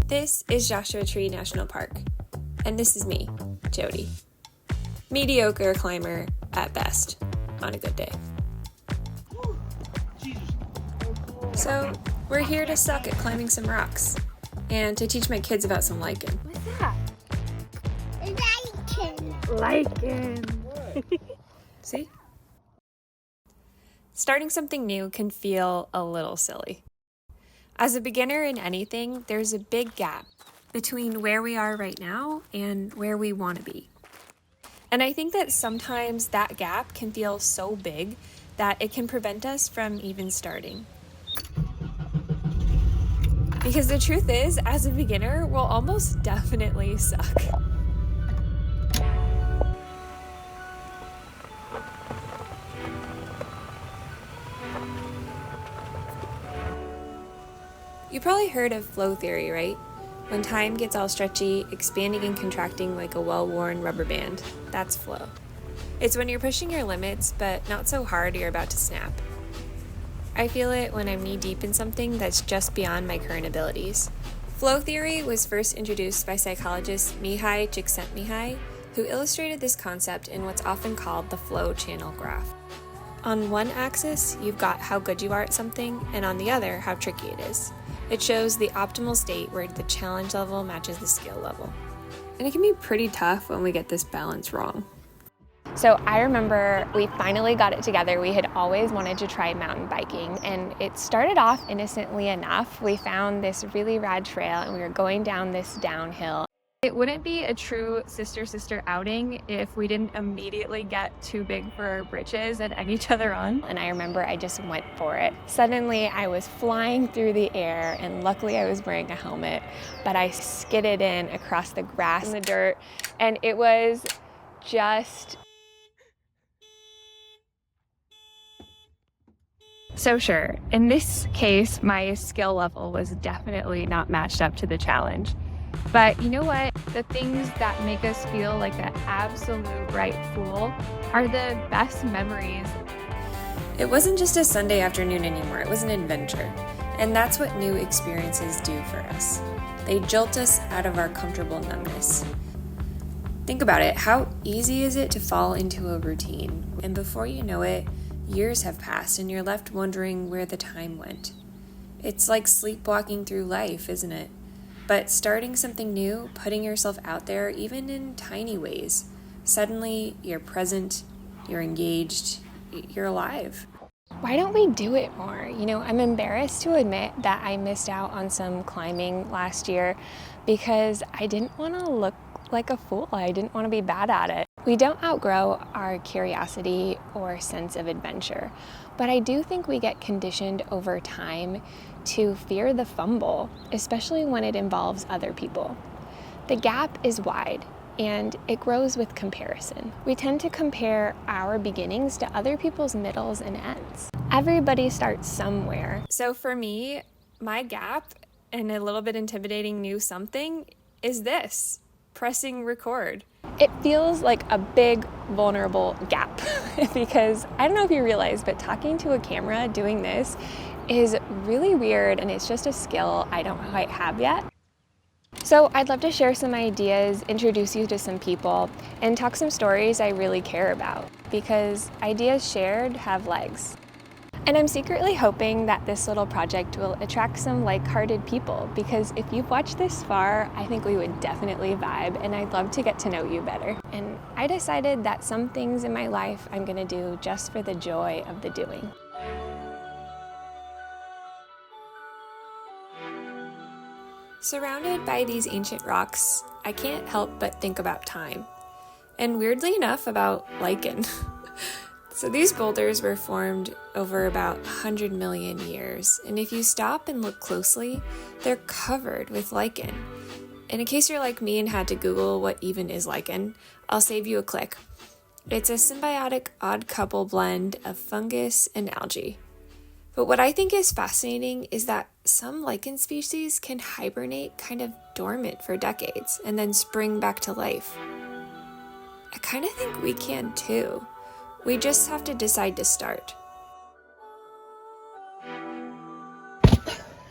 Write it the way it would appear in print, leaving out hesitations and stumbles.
This is Joshua Tree National Park, and this is me, Jody. Mediocre climber at best, on a good day. So, we're here to suck at climbing some rocks, and to teach my kids about some lichen. What's that? Lichen. See? Starting something new can feel a little silly. As a beginner in anything, there's a big gap between where we are right now and where we want to be. And I think that sometimes that gap can feel so big that it can prevent us from even starting. Because the truth is, as a beginner, we'll almost definitely suck. You probably heard of flow theory, right? When time gets all stretchy, expanding and contracting like a well-worn rubber band. That's flow. It's when you're pushing your limits, but not so hard you're about to snap. I feel it when I'm knee-deep in something that's just beyond my current abilities. Flow theory was first introduced by psychologist Mihai Csikszentmihalyi, who illustrated this concept in what's often called the flow channel graph. On one axis, you've got how good you are at something, and on the other, how tricky it is. It shows the optimal state where the challenge level matches the skill level. And it can be pretty tough when we get this balance wrong. So I remember we finally got it together. We had always wanted to try mountain biking, and it started off innocently enough. We found this really rad trail and we were going down this downhill. It wouldn't be a true sister-sister outing if we didn't immediately get too big for our britches and egg each other on. And I remember I just went for it. Suddenly I was flying through the air, and luckily I was wearing a helmet, but I skidded in across the grass and the dirt, and it was just so sure. In this case, my skill level was definitely not matched up to the challenge. But you know what? The things that make us feel like an absolute right fool are the best memories. It wasn't just a Sunday afternoon anymore, it was an adventure. And that's what new experiences do for us. They jolt us out of our comfortable numbness. Think about it, how easy is it to fall into a routine? And before you know it, years have passed and you're left wondering where the time went. It's like sleepwalking through life, isn't it? But starting something new, putting yourself out there, even in tiny ways, suddenly you're present, you're engaged, you're alive. Why don't we do it more? You know, I'm embarrassed to admit that I missed out on some climbing last year because I didn't want to look like a fool. I didn't want to be bad at it. We don't outgrow our curiosity or sense of adventure, but I do think we get conditioned over time to fear the fumble, especially when it involves other people. The gap is wide, and it grows with comparison. We tend to compare our beginnings to other people's middles and ends. Everybody starts somewhere. So for me, my gap and a little bit intimidating new something is this: pressing record. It feels like a big, vulnerable gap because I don't know if you realize, but talking to a camera doing this is really weird, and it's just a skill I don't quite have yet. So I'd love to share some ideas, introduce you to some people, and talk some stories I really care about, because ideas shared have legs. And I'm secretly hoping that this little project will attract some like-hearted people, because if you've watched this far, I think we would definitely vibe, and I'd love to get to know you better. And I decided that some things in my life I'm gonna do just for the joy of the doing. Surrounded by these ancient rocks, I can't help but think about time. And weirdly enough, about lichen. So these boulders were formed over about 100 million years, and if you stop and look closely, they're covered with lichen. And in case you're like me and had to Google what even is lichen, I'll save you a click. It's a symbiotic odd couple blend of fungus and algae. But what I think is fascinating is that some lichen species can hibernate kind of dormant for decades and then spring back to life. I kind of think we can too. We just have to decide to start.